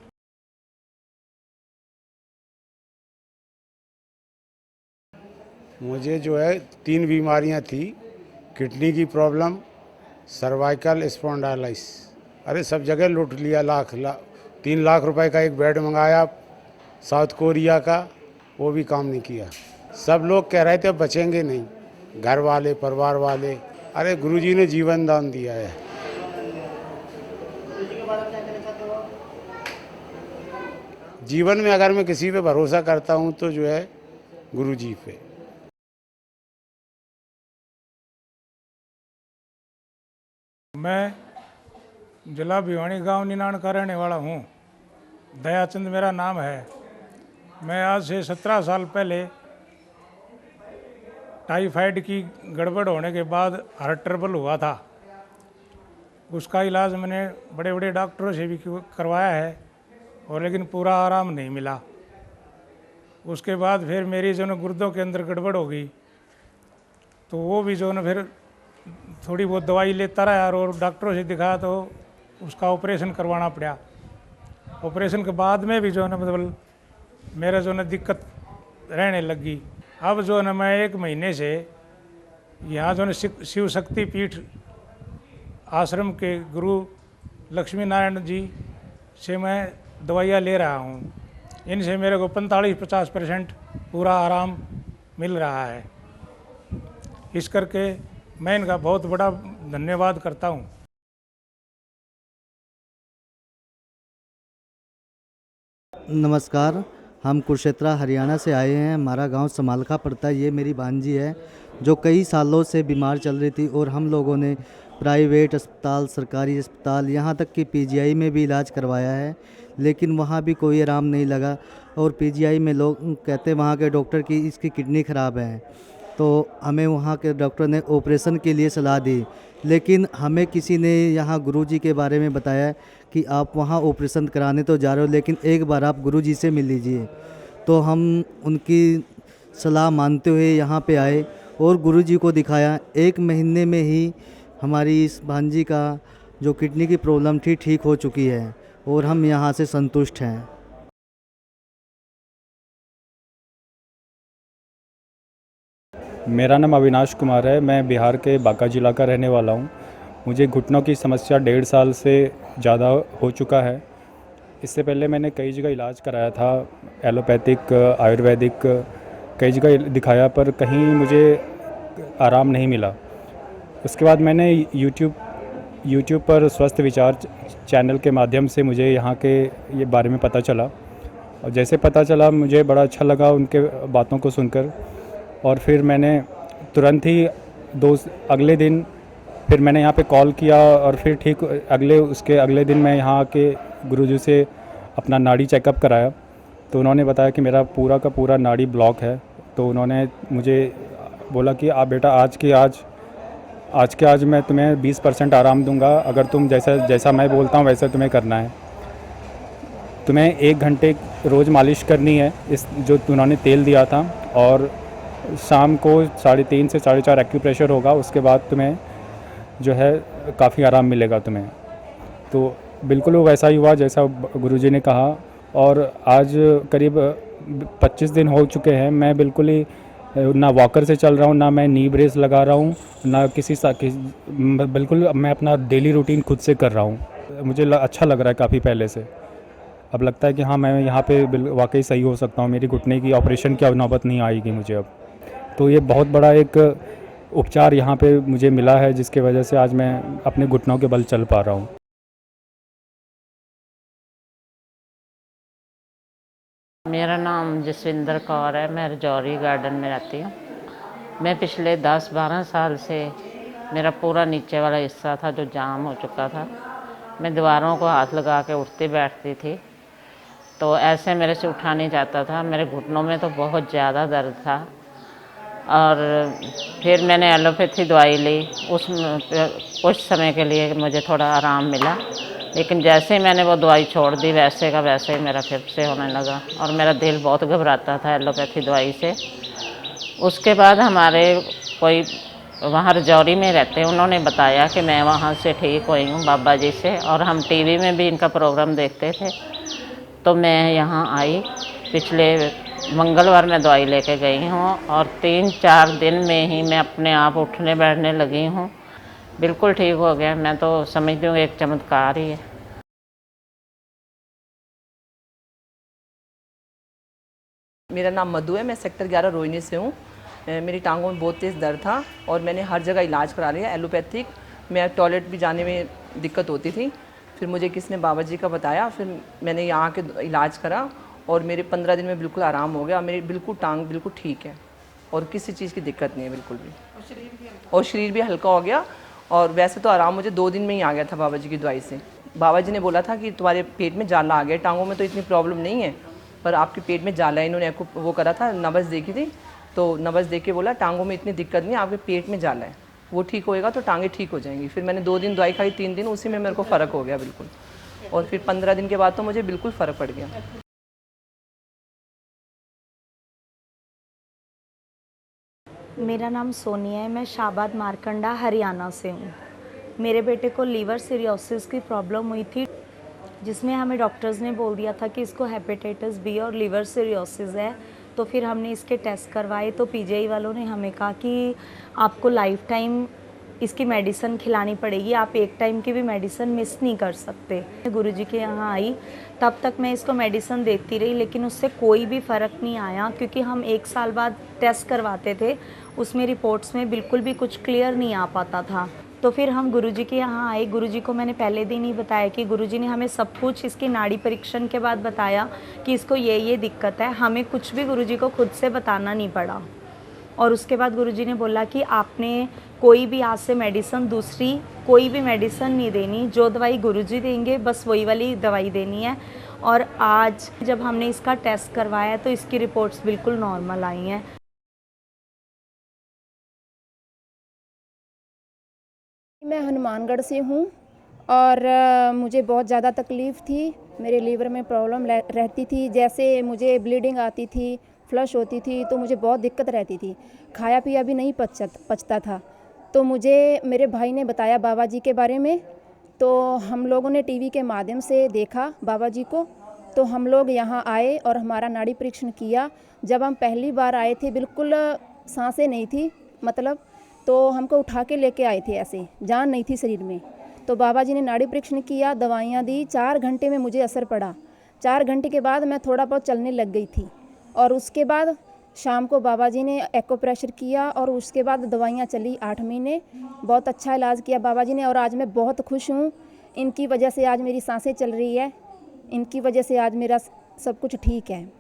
मुझे जो है 3 बीमारियां थी, किडनी की प्रॉब्लम, सर्वाइकल स्पॉन्डाइलिटिस। अरे सब जगह लूट लिया, 3 लाख रुपए का एक बेड मंगाया साउथ कोरिया का, वो भी काम नहीं किया। सब लोग कह रहे थे बचेंगे नहीं, घर वाले परिवार वाले। अरे गुरुजी ने जीवन दान दिया है। जीवन में अगर मैं किसी पे भरोसा करता हूँ तो जो है गुरुजी पे। मैं जिला भिवानी गांव निनाण का रहने वाला हूँ। दयाचंद मेरा नाम है। मैं आज से 17 साल पहले टाइफाइड की गड़बड़ होने के बाद हार्ट ट्रबल हुआ था। उसका इलाज मैंने बड़े बड़े डॉक्टरों से भी करवाया है और लेकिन पूरा आराम नहीं मिला। उसके बाद फिर मेरी जो न गुर्दों के अंदर गड़बड़ हो गई, तो वो भी जो न फिर थोड़ी बहुत दवाई लेता रहा और डॉक्टरों से दिखाया तो उसका ऑपरेशन करवाना पड़ा। ऑपरेशन के बाद में भी जो है मतलब मेरा जो है दिक्कत रहने लगी। अब जो है मैं 1 महीने से यहाँ जो है शिव शक्ति पीठ आश्रम के गुरु लक्ष्मी नारायण जी से मैं दवाइयाँ ले रहा हूँ। इनसे मेरे को 45-50% पूरा आराम मिल रहा है। इस करके मैं इनका बहुत बड़ा धन्यवाद करता हूँ। नमस्कार, हम कुरुक्षेत्र हरियाणा से आए हैं। हमारा गांव समालखा पड़ता है। ये मेरी भांजी है जो कई सालों से बीमार चल रही थी और हम लोगों ने प्राइवेट अस्पताल, सरकारी अस्पताल, यहाँ तक कि पीजीआई में भी इलाज करवाया है, लेकिन वहाँ भी कोई आराम नहीं लगा। और पीजीआई में लोग कहते वहाँ के डॉक्टर कि इसकी किडनी ख़राब है, तो हमें वहाँ के डॉक्टर ने ऑपरेशन के लिए सलाह दी। लेकिन हमें किसी ने यहाँ गुरुजी के बारे में बताया कि आप वहाँ ऑपरेशन कराने तो जा रहे हो, लेकिन एक बार आप गुरुजी से मिल लीजिए। तो हम उनकी सलाह मानते हुए यहाँ पे आए और गुरुजी को दिखाया। 1 महीने में ही हमारी इस भांजी का जो किडनी की प्रॉब्लम थी ठीक हो चुकी है और हम यहाँ से संतुष्ट हैं। मेरा नाम अविनाश कुमार है। मैं बिहार के बांका जिला का रहने वाला हूँ। मुझे घुटनों की समस्या 1.5 साल से ज़्यादा हो चुका है। इससे पहले मैंने कई जगह इलाज कराया था, एलोपैथिक, आयुर्वेदिक, कई जगह दिखाया, पर कहीं मुझे आराम नहीं मिला। उसके बाद मैंने यूट्यूब पर स्वस्थ विचार चैनल के माध्यम से मुझे यहाँ के ये बारे में पता चला, और जैसे पता चला मुझे बड़ा अच्छा लगा उनके बातों को सुनकर। और फिर मैंने तुरंत ही अगले दिन फिर मैंने यहाँ पे कॉल किया और फिर ठीक उसके अगले दिन मैं यहाँ के गुरुजी से अपना नाड़ी चेकअप कराया, तो उन्होंने बताया कि मेरा पूरा का पूरा नाड़ी ब्लॉक है। तो उन्होंने मुझे बोला कि आप बेटा आज के आज मैं तुम्हें 20% आराम दूंगा, अगर तुम जैसा मैं बोलता हूँ वैसा तुम्हें करना है। तुम्हें 1 घंटे रोज़ मालिश करनी है, इस जो उन्होंने तेल दिया था, और शाम को 3.5 से 4.5 एक्यूप्रेशर होगा। उसके बाद तुम्हें जो है काफ़ी आराम मिलेगा तुम्हें। तो बिल्कुल वो वैसा ही हुआ जैसा गुरुजी ने कहा। और आज करीब 25 दिन हो चुके हैं, मैं बिल्कुल ही ना वॉकर से चल रहा हूँ, ना मैं नी ब्रेस लगा रहा हूँ, ना बिल्कुल मैं अपना डेली रूटीन खुद से कर रहा हूँ। मुझे अच्छा लग रहा है काफ़ी पहले से। अब लगता है कि हाँ, मैं यहाँ पे वाकई सही हो सकता हूँ, मेरी घुटने की ऑपरेशन की नौबत नहीं आएगी मुझे अब। तो ये बहुत बड़ा एक उपचार यहाँ पे मुझे मिला है, जिसकी वजह से आज मैं अपने घुटनों के बल चल पा रहा हूँ। मेरा नाम जसविंदर कौर है, मैं रजौरी गार्डन में रहती हूँ। मैं पिछले 10-12 साल से मेरा पूरा नीचे वाला हिस्सा था जो जाम हो चुका था। मैं दीवारों को हाथ लगा के उठती बैठती थी, तो ऐसे मेरे से उठा नहीं जाता था। मेरे घुटनों में तो बहुत ज़्यादा दर्द था और फिर मैंने एलोपैथी दवाई ली। कुछ समय के लिए मुझे थोड़ा आराम मिला, लेकिन जैसे ही मैंने वो दवाई छोड़ दी वैसे का वैसे ही मेरा फिर से होने लगा और मेरा दिल बहुत घबराता था एलोपैथी दवाई से। उसके बाद हमारे कोई वहाँ रजौरी में रहते हैं, उन्होंने बताया कि मैं वहाँ से ठीक हुई हूँ बाबा जी से, और हम टीवी में भी इनका प्रोग्राम देखते थे। तो मैं यहाँ आई, पिछले मंगलवार में दवाई लेके गई हूँ और 3-4 दिन में ही मैं अपने आप उठने बैठने लगी हूँ, बिल्कुल ठीक हो गया। मैं तो समझती हूँ एक चमत्कार ही है। मेरा नाम मधु है, मैं सेक्टर 11 रोहिणी से हूँ। मेरी टांगों में बहुत तेज़ दर्द था और मैंने हर जगह इलाज करा लिया एलोपैथिक। मैं टॉयलेट भी जाने में दिक्कत होती थी, फिर मुझे किसने बाबा जी का बताया, फिर मैंने यहाँ के इलाज करा और मेरे 15 दिन में बिल्कुल आराम हो गया। मेरी बिल्कुल टांग बिल्कुल ठीक है और किसी चीज़ की दिक्कत नहीं है बिल्कुल भी, और शरीर भी हल्का हो गया। और वैसे तो आराम मुझे 2 दिन में ही आ गया था बाबा जी की दवाई से। बाबा जी ने बोला था कि तुम्हारे पेट में जाला आ गया, टांगों में तो इतनी प्रॉब्लम नहीं है पर आपके पेट में जाला है। इन्होंने वो करा था, नब्ज़ देखी थी, तो नब्ज़ देख के बोला टांगों में इतनी दिक्कत नहीं है, आपके पेट में जाला है, वो ठीक होएगा तो टांगें ठीक हो जाएंगी। फिर मैंने 2 दिन दवाई खाई, 3 दिन, उसी में मेरे को फ़र्क हो गया बिल्कुल, और फिर 15 दिन के बाद तो मुझे बिल्कुल फ़र्क पड़ गया। मेरा नाम सोनिया है, मैं शाबाद मारकंडा हरियाणा से हूँ। मेरे बेटे को लीवर सीरोसिस की प्रॉब्लम हुई थी, जिसमें हमें डॉक्टर्स ने बोल दिया था कि इसको हेपेटाइटिस बी और लीवर सीरोसिस है। तो फिर हमने इसके टेस्ट करवाए, तो पीजीआई वालों ने हमें कहा कि आपको लाइफ टाइम इसकी मेडिसिन खिलानी पड़ेगी, आप एक टाइम की भी मेडिसिन मिस नहीं कर सकते। गुरुजी के यहाँ आई, तब तक मैं इसको मेडिसिन देती रही, लेकिन उससे कोई भी फ़र्क नहीं आया, क्योंकि हम 1 साल बाद टेस्ट करवाते थे, उसमें रिपोर्ट्स में बिल्कुल भी कुछ क्लियर नहीं आ पाता था। तो फिर हम गुरुजी के यहाँ आए। गुरुजी को मैंने पहले दिन ही बताया कि गुरुजी ने हमें सब कुछ इसकी नाड़ी परीक्षण के बाद बताया कि इसको ये दिक्कत है। हमें कुछ भी गुरुजी को खुद से बताना नहीं पड़ा। और उसके बाद गुरुजी ने बोला कि आपने कोई भी आज से मेडिसिन, दूसरी कोई भी मेडिसिन नहीं देनी, जो दवाई गुरुजी देंगे बस वही वाली दवाई देनी है। और आज जब हमने इसका टेस्ट करवाया तो इसकी रिपोर्ट्स बिल्कुल नॉर्मल आई हैं। मैं हनुमानगढ़ से हूँ और मुझे बहुत ज़्यादा तकलीफ़ थी, मेरे लीवर में प्रॉब्लम रहती थी, जैसे मुझे ब्लीडिंग आती थी, फ्लश होती थी, तो मुझे बहुत दिक्कत रहती थी, खाया पिया भी नहीं पचता था। तो मुझे मेरे भाई ने बताया बाबा जी के बारे में, तो हम लोगों ने टीवी के माध्यम से देखा बाबा जी को, तो हम लोग यहाँ आए और हमारा नाड़ी परीक्षण किया। जब हम पहली बार आए थे बिल्कुल सांसें नहीं थी, मतलब तो हमको उठा के लेके आए थे, ऐसे जान नहीं थी शरीर में। तो बाबा जी ने नाड़ी परीक्षण किया, दवाइयाँ दी, 4 घंटे में मुझे असर पड़ा। 4 घंटे के बाद मैं थोड़ा बहुत चलने लग गई थी, और उसके बाद शाम को बाबा जी ने एको प्रेशर किया और उसके बाद दवाइयाँ चली 8 महीने। बहुत अच्छा इलाज किया बाबा जी ने और आज मैं बहुत खुश हूँ। इनकी वजह से आज मेरी सांसें चल रही है, इनकी वजह से आज मेरा सब कुछ ठीक है।